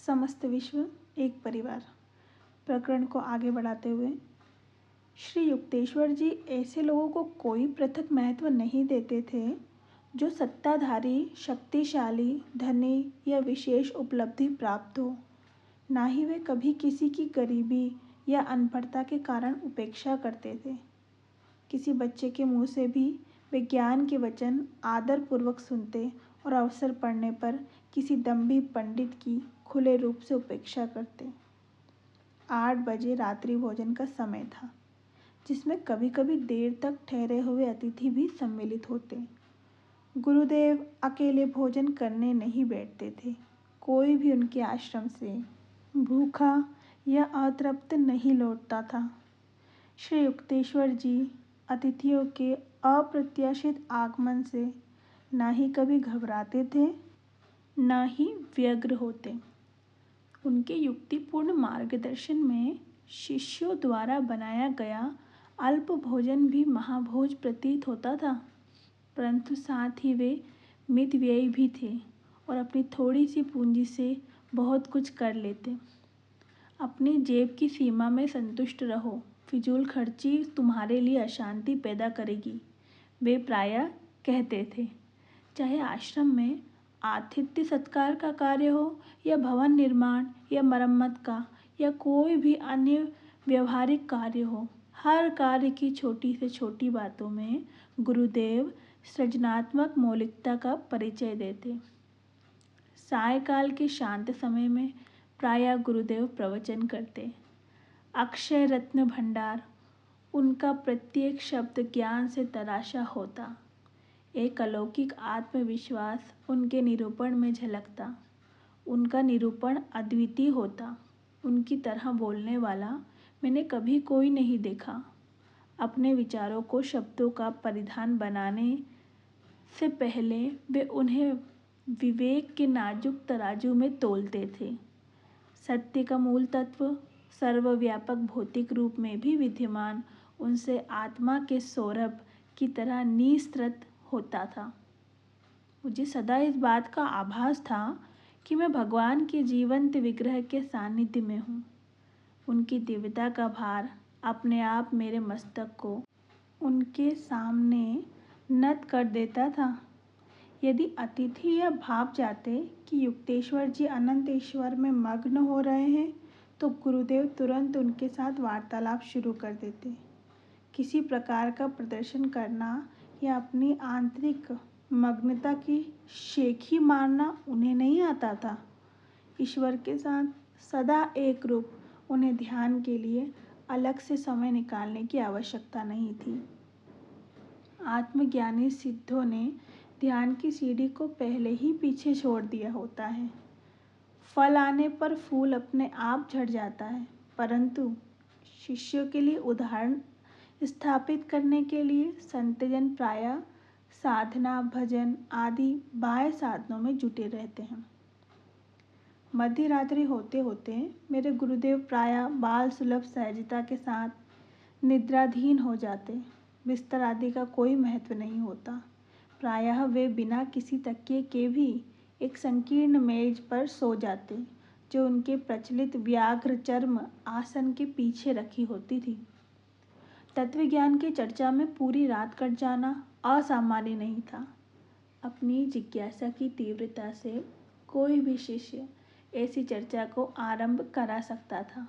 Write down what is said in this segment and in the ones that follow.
समस्त विश्व एक परिवार प्रकरण को आगे बढ़ाते हुए श्री युक्तेश्वर जी ऐसे लोगों को कोई पृथक महत्व नहीं देते थे जो सत्ताधारी, शक्तिशाली, धनी या विशेष उपलब्धि प्राप्त हो। ना ही वे कभी किसी की गरीबी या अनपढ़ता के कारण उपेक्षा करते थे। किसी बच्चे के मुंह से भी वे ज्ञान के वचन आदरपूर्वक सुनते और अवसर पड़ने पर किसी दम्भी पंडित की खुले रूप से उपेक्षा करते। 8 बजे रात्रि भोजन का समय था, जिसमें कभी कभी देर तक ठहरे हुए अतिथि भी सम्मिलित होते। गुरुदेव अकेले भोजन करने नहीं बैठते थे। कोई भी उनके आश्रम से भूखा या अतृप्त नहीं लौटता था। श्री युक्तेश्वर जी अतिथियों के अप्रत्याशित आगमन से ना ही कभी घबराते थे, ना ही व्यग्र होते। उनके युक्तिपूर्ण मार्गदर्शन में शिष्यों द्वारा बनाया गया अल्प भोजन भी महाभोज प्रतीत होता था, परंतु साथ ही वे मितव्ययी भी थे और अपनी थोड़ी सी पूंजी से बहुत कुछ कर लेते। अपनी जेब की सीमा में संतुष्ट रहो, फिजूल खर्ची तुम्हारे लिए अशांति पैदा करेगी, वे प्रायः कहते थे। चाहे आश्रम में आतिथ्य सत्कार का कार्य हो या भवन निर्माण या मरम्मत का या कोई भी अन्य व्यवहारिक कार्य हो, हर कार्य की छोटी से छोटी बातों में गुरुदेव सृजनात्मक मौलिकता का परिचय देते। सायकाल के शांत समय में प्रायः गुरुदेव प्रवचन करते। अक्षय रत्न भंडार, उनका प्रत्येक शब्द ज्ञान से तराशा होता। एक अलौकिक आत्मविश्वास उनके निरूपण में झलकता। उनका निरूपण अद्वितीय होता। उनकी तरह बोलने वाला मैंने कभी कोई नहीं देखा। अपने विचारों को शब्दों का परिधान बनाने से पहले वे उन्हें विवेक के नाजुक तराजू में तोलते थे। सत्य का मूल तत्व सर्वव्यापक भौतिक रूप में भी विद्यमान उनसे आत्मा के सौरभ की तरह निस्तृत होता था। मुझे सदा इस बात का आभास था कि मैं भगवान के जीवंत विग्रह के सानिध्य में हूँ। उनकी दिव्यता का भार अपने आप मेरे मस्तक को उनके सामने नत कर देता था। यदि अतिथि यह भाप जाते कि युक्तेश्वर जी अनंत ईश्वर में मग्न हो रहे हैं, तो गुरुदेव तुरंत उनके साथ वार्तालाप शुरू कर देते। किसी प्रकार का प्रदर्शन करना या अपनी आंतरिक मग्नता की शेखी मारना उन्हें नहीं आता था। ईश्वर के साथ सदा एक रूप उन्हें ध्यान के लिए अलग से समय निकालने की आवश्यकता नहीं थी। आत्मज्ञानी सिद्धों ने ध्यान की सीढ़ी को पहले ही पीछे छोड़ दिया होता है। फल आने पर फूल अपने आप झड़ जाता है, परंतु शिष्यों के लिए उदाहरण स्थापित करने के लिए संतजन प्रायः साधना, भजन आदि बाह्य साधनों में जुटे रहते हैं। मध्य रात्रि होते होते मेरे गुरुदेव प्रायः बाल सुलभ सहजता के साथ निद्राधीन हो जाते। बिस्तर आदि का कोई महत्व नहीं होता। प्रायः वे बिना किसी तकिए के भी एक संकीर्ण मेज पर सो जाते, जो उनके प्रचलित व्याघ्र चर्म आसन के पीछे रखी होती थी। तत्वज्ञान की चर्चा में पूरी रात कट जाना असामान्य नहीं था। अपनी जिज्ञासा की तीव्रता से कोई भी शिष्य ऐसी चर्चा को आरंभ करा सकता था।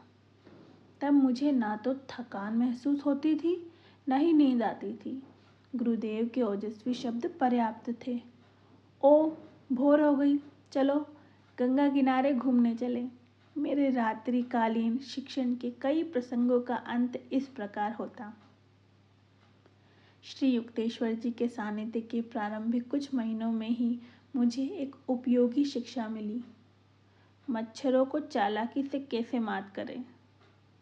तब मुझे ना तो थकान महसूस होती थी, न ही नींद आती थी। गुरुदेव के ओजस्वी शब्द पर्याप्त थे। ओ, भोर हो गई, चलो गंगा किनारे घूमने चले। मेरे रात्रिकालीन शिक्षण के कई प्रसंगों का अंत इस प्रकार होता। श्री युक्तेश्वर जी के सानिध्य के प्रारंभिक कुछ महीनों में ही मुझे एक उपयोगी शिक्षा मिली। मच्छरों को चालाकी से कैसे मात करें।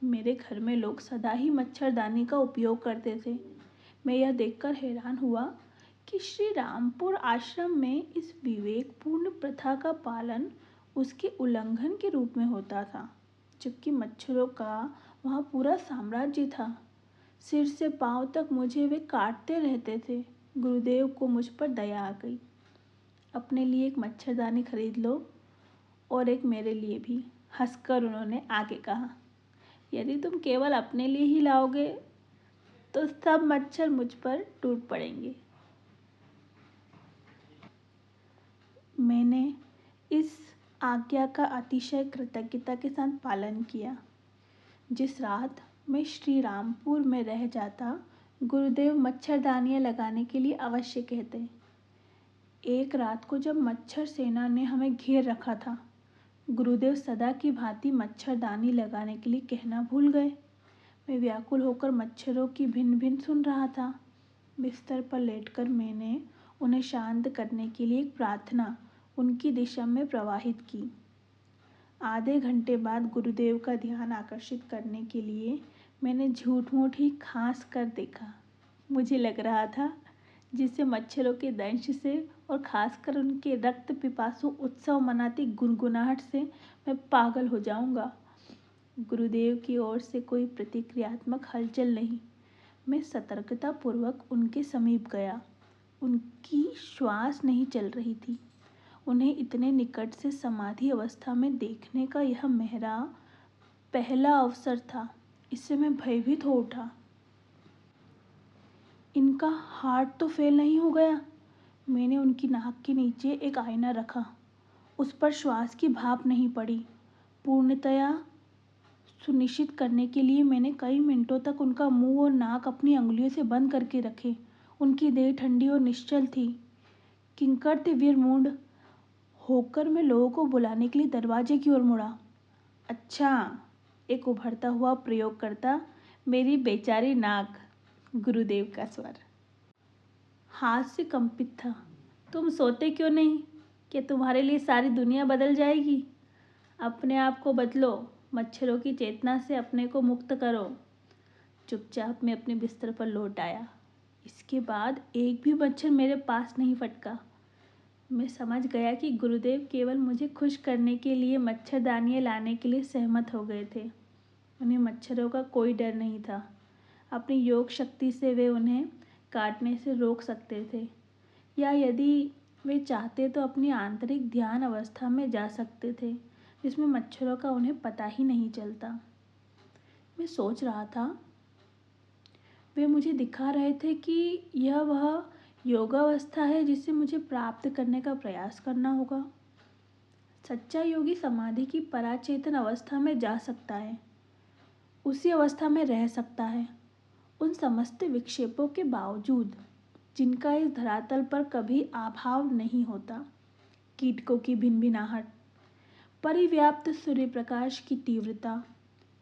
मेरे घर में लोग सदा ही मच्छरदानी का उपयोग करते थे। मैं यह देखकर हैरान हुआ कि श्री रामपुर आश्रम में इस विवेकपूर्ण प्रथा का पालन उसके उल्लंघन के रूप में होता था, जबकि मच्छरों का वहाँ पूरा साम्राज्य था। सिर से पांव तक मुझे वे काटते रहते थे। गुरुदेव को मुझ पर दया आ गई। अपने लिए एक मच्छरदानी खरीद लो और एक मेरे लिए भी। हंसकर उन्होंने आगे कहा, यदि तुम केवल अपने लिए ही लाओगे तो सब मच्छर मुझ पर टूट पड़ेंगे। मैंने इस आज्ञा का अतिशय कृतज्ञता के साथ पालन किया। जिस रात मैं श्री रामपुर में रह जाता, गुरुदेव मच्छरदानियाँ लगाने के लिए अवश्य कहते। एक रात को जब मच्छर सेना ने हमें घेर रखा था, गुरुदेव सदा की भांति मच्छरदानी लगाने के लिए कहना भूल गए। मैं व्याकुल होकर मच्छरों की भिन भिन सुन रहा था। बिस्तर पर लेटकर मैंने उन्हें शांत करने के लिए एक प्रार्थना उनकी दिशा में प्रवाहित की। आधे घंटे बाद गुरुदेव का ध्यान आकर्षित करने के लिए मैंने झूठ मूठ ही खांस कर देखा। मुझे लग रहा था जिससे मच्छरों के दंश से और खासकर उनके रक्त पिपासु उत्सव मनाती गुनगुनाहट से मैं पागल हो जाऊंगा। गुरुदेव की ओर से कोई प्रतिक्रियात्मक हलचल नहीं। मैं सतर्कतापूर्वक उनके समीप गया। उनकी श्वास नहीं चल रही थी। उन्हें इतने निकट से समाधि अवस्था में देखने का यह मेरा पहला अवसर था। इससे मैं भयभीत हो उठा। इनका हार्ट तो फेल नहीं हो गया? मैंने उनकी नाक के नीचे एक आईना रखा। उस पर श्वास की भाप नहीं पड़ी। पूर्णतया सुनिश्चित करने के लिए मैंने कई मिनटों तक उनका मुंह और नाक अपनी अंगुलियों से बंद करके रखे। उनकी देह ठंडी और निश्चल थी। किंकर थे वीरमूढ़ होकर मैं लोगों को बुलाने के लिए दरवाजे की ओर मुड़ा। अच्छा, एक उभरता हुआ प्रयोग करता, मेरी बेचारी नाक। गुरुदेव का स्वर हाथ से कंपित था। तुम सोते क्यों नहीं? क्या तुम्हारे लिए सारी दुनिया बदल जाएगी? अपने आप को बदलो, मच्छरों की चेतना से अपने को मुक्त करो। चुपचाप मैं अपने बिस्तर पर लौट आया। इसके बाद एक भी मच्छर मेरे पास नहीं फटका। मैं समझ गया कि गुरुदेव केवल मुझे खुश करने के लिए मच्छरदानियाँ लाने के लिए सहमत हो गए थे। उन्हें मच्छरों का कोई डर नहीं था। अपनी योग शक्ति से वे उन्हें काटने से रोक सकते थे, या यदि वे चाहते तो अपनी आंतरिक ध्यान अवस्था में जा सकते थे, जिसमें मच्छरों का उन्हें पता ही नहीं चलता। मैं सोच रहा था, वे मुझे दिखा रहे थे कि यह वह योगावस्था है जिसे मुझे प्राप्त करने का प्रयास करना होगा। सच्चा योगी समाधि की पराचेतन अवस्था में जा सकता है, उसी अवस्था में रह सकता है, उन समस्त विक्षेपों के बावजूद जिनका इस धरातल पर कभी अभाव नहीं होता। कीटकों की भिनभिनाहट, परिव्याप्त सूर्य प्रकाश की तीव्रता।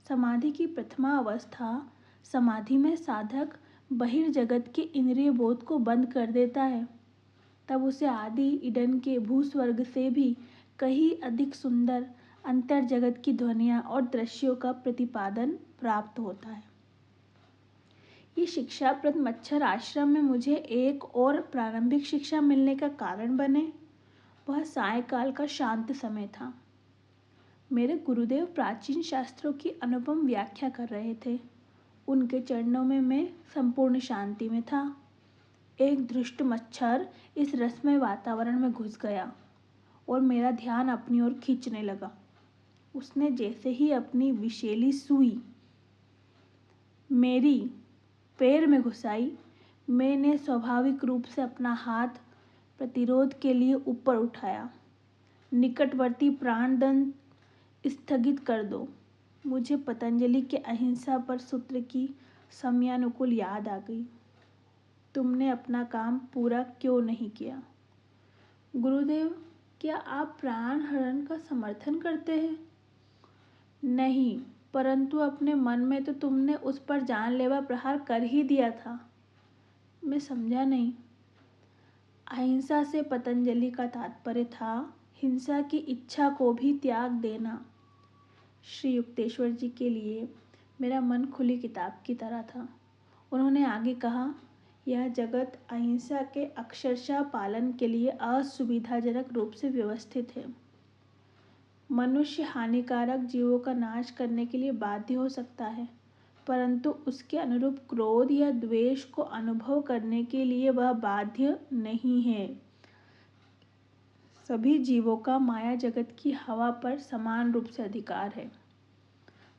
समाधि की प्रथमा अवस्था समाधि में साधक बहिर्जगत के इंद्रिय बोध को बंद कर देता है। तब उसे आदि ईडन के भूस्वर्ग से भी कहीं अधिक सुंदर अंतर जगत की ध्वनियाँ और दृश्यों का प्रतिपादन प्राप्त होता है। ये शिक्षाप्रद मच्छर आश्रम में मुझे एक और प्रारंभिक शिक्षा मिलने का कारण बने। वह सायंकाल का शांत समय था। मेरे गुरुदेव प्राचीन शास्त्रों की अनुपम व्याख्या कर रहे थे। उनके चरणों में मैं संपूर्ण शांति में था। एक दुष्ट मच्छर इस रसमय वातावरण में घुस गया और मेरा ध्यान अपनी ओर खींचने लगा। उसने जैसे ही अपनी विषैली सुई मेरी पैर में घुसाई, मैंने स्वाभाविक रूप से अपना हाथ प्रतिरोध के लिए ऊपर उठाया। निकटवर्ती प्राणदंड स्थगित कर दो। मुझे पतंजलि के अहिंसा पर सूत्र की समयानुकूल याद आ गई। तुमने अपना काम पूरा क्यों नहीं किया? गुरुदेव, क्या आप प्राण हरण का समर्थन करते हैं? नहीं, परंतु अपने मन में तो तुमने उस पर जानलेवा प्रहार कर ही दिया था। मैं समझा नहीं। अहिंसा से पतंजलि का तात्पर्य था हिंसा की इच्छा को भी त्याग देना। श्री युक्तेश्वर जी के लिए मेरा मन खुली किताब की तरह था। उन्होंने आगे कहा, यह जगत अहिंसा के अक्षरशः पालन के लिए असुविधाजनक रूप से व्यवस्थित है। मनुष्य हानिकारक जीवों का नाश करने के लिए बाध्य हो सकता है, परंतु उसके अनुरूप क्रोध या द्वेष को अनुभव करने के लिए वह बाध्य नहीं है। सभी जीवों का माया जगत की हवा पर समान रूप से अधिकार है।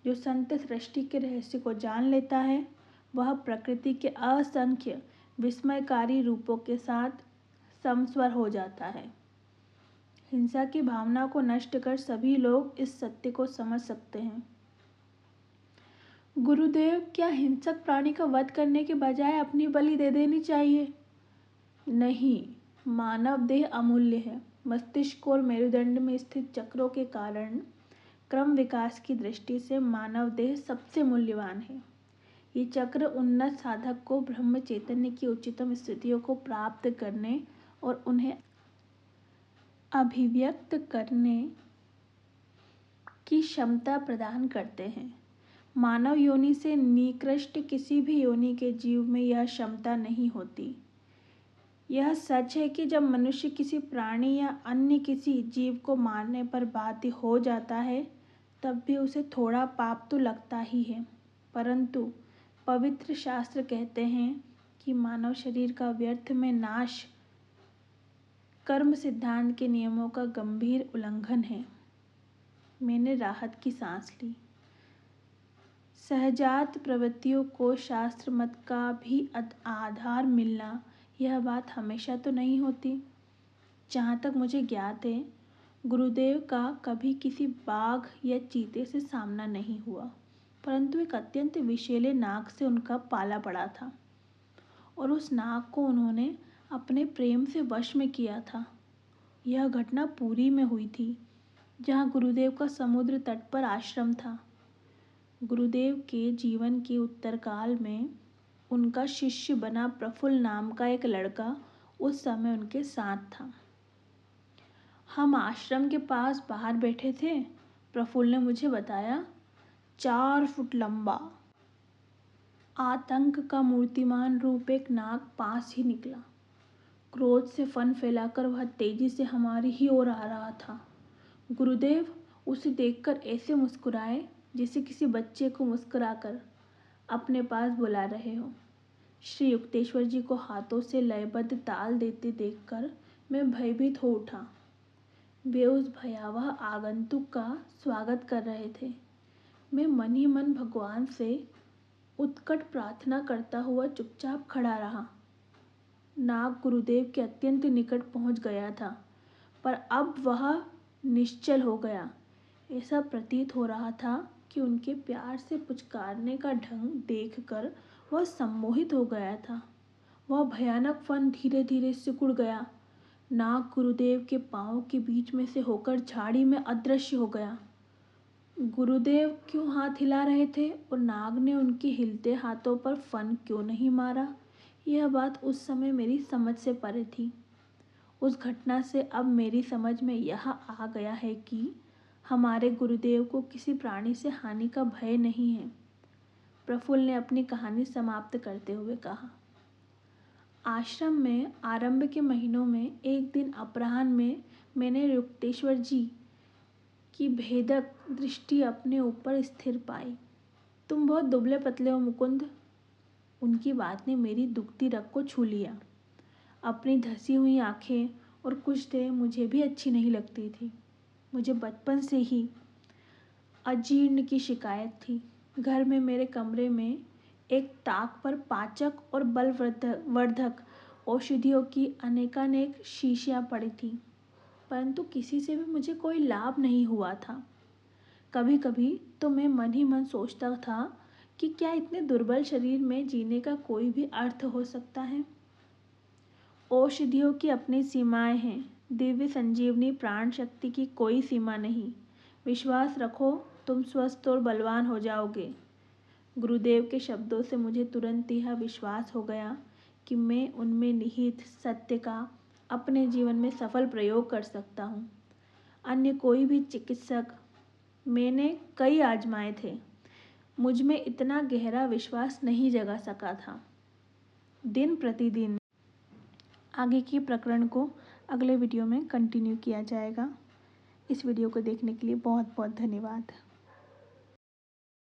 जो संत सृष्टि के रहस्य को जान लेता है वह प्रकृति के असंख्य विस्मयकारी रूपों के साथ समस्वर हो जाता है। हिंसा की भावना को नष्ट कर सभी लोग इस सत्य को समझ सकते हैं। गुरुदेव, क्या हिंसक प्राणी का वध करने के बजाय अपनी बलि दे देनी चाहिए? नहीं, मानव देह अमूल्य है। मस्तिष्क और मेरुदंड में स्थित चक्रों के कारण क्रम विकास की दृष्टि से मानव देह सबसे मूल्यवान है। ये चक्र उन्नत साधक को ब्रह्म चैतन्य की उच्चतम स्थितियों को प्राप्त करने और उन्हें अभिव्यक्त करने की क्षमता प्रदान करते हैं। मानव योनि से निकृष्ट किसी भी योनि के जीव में यह क्षमता नहीं होती। यह सच है कि जब मनुष्य किसी प्राणी या अन्य किसी जीव को मारने पर बाध्य हो जाता है तब भी उसे थोड़ा पाप तो लगता ही है, परंतु पवित्र शास्त्र कहते हैं कि मानव शरीर का व्यर्थ में नाश कर्म सिद्धांत के नियमों का गंभीर उल्लंघन है। मैंने राहत की सांस ली। सहजात प्रवृत्तियों को शास्त्र मत का भी आधार मिलना यह बात हमेशा तो नहीं होती। जहाँ तक मुझे ज्ञात है गुरुदेव का कभी किसी बाघ या चीते से सामना नहीं हुआ, परंतु एक अत्यंत विषैले नाग से उनका पाला पड़ा था और उस नाग को उन्होंने अपने प्रेम से वश में किया था। यह घटना पुरी में हुई थी, जहाँ गुरुदेव का समुद्र तट पर आश्रम था। गुरुदेव के जीवन के उत्तरकाल में उनका शिष्य बना प्रफुल्ल नाम का एक लड़का उस समय उनके साथ था। हम आश्रम के पास बाहर बैठे थे। प्रफुल्ल ने मुझे बताया, 4 फुट लंबा आतंक का मूर्तिमान रूप एक नाग पास ही निकला। क्रोध से फन फैलाकर वह तेजी से हमारी ही ओर आ रहा था। गुरुदेव उसे देखकर ऐसे मुस्कुराए जैसे किसी बच्चे को मुस्कुराकर अपने पास बुला रहे हो। श्री युक्तेश्वर जी को हाथों से लयबद्ध ताल देते देखकर मैं भयभीत हो उठा। वे उस भयावह आगंतुक का स्वागत कर रहे थे। मैं मन ही मन भगवान से उत्कट प्रार्थना करता हुआ चुपचाप खड़ा रहा। नाग गुरुदेव के अत्यंत निकट पहुंच गया था, पर अब वह निश्चल हो गया। ऐसा प्रतीत हो रहा था कि उनके प्यार से पुचकारने का ढंग देखकर वह सम्मोहित हो गया था। वह भयानक फन धीरे धीरे सिकुड़ गया। नाग गुरुदेव के पांव के बीच में से होकर झाड़ी में अदृश्य हो गया। गुरुदेव क्यों हाथ हिला रहे थे और नाग ने उनके हिलते हाथों पर फन क्यों नहीं मारा, यह बात उस समय मेरी समझ से परे थी। उस घटना से अब मेरी समझ में यह आ गया है कि हमारे गुरुदेव को किसी प्राणी से हानि का भय नहीं है। प्रफुल्ल ने अपनी कहानी समाप्त करते हुए कहा, आश्रम में आरंभ के महीनों में एक दिन अपराह्न में मैंने युक्तेश्वर जी की भेदक दृष्टि अपने ऊपर स्थिर पाई। तुम बहुत दुबले पतले हो मुकुंद। उनकी बात ने मेरी दुखती रग को छू लिया। अपनी धसी हुई आंखें और कुछ देर मुझे भी अच्छी नहीं लगती थी। मुझे बचपन से ही अजीर्ण की शिकायत थी। घर में मेरे कमरे में एक ताक पर पाचक और बलवर्धक औषधियों की अनेकानेक शीशियाँ पड़ी थीं, परंतु किसी से भी मुझे कोई लाभ नहीं हुआ था। कभी कभी तो मैं मन ही मन सोचता था कि क्या इतने दुर्बल शरीर में जीने का कोई भी अर्थ हो सकता है। औषधियों की अपनी सीमाएं हैं। दिव्य संजीवनी प्राण शक्ति की कोई सीमा नहीं। विश्वास रखो, तुम स्वस्थ और बलवान हो जाओगे। गुरुदेव के शब्दों से मुझे तुरंत यह विश्वास हो गया कि मैं उनमें निहित सत्य का अपने जीवन में सफल प्रयोग कर सकता हूँ। अन्य कोई भी चिकित्सक मैंने कई आजमाए थे, मुझ में इतना गहरा विश्वास नहीं जगा सका था। दिन प्रतिदिन आगे के प्रकरण को अगले वीडियो में कंटिन्यू किया जाएगा। इस वीडियो को देखने के लिए बहुत बहुत धन्यवाद।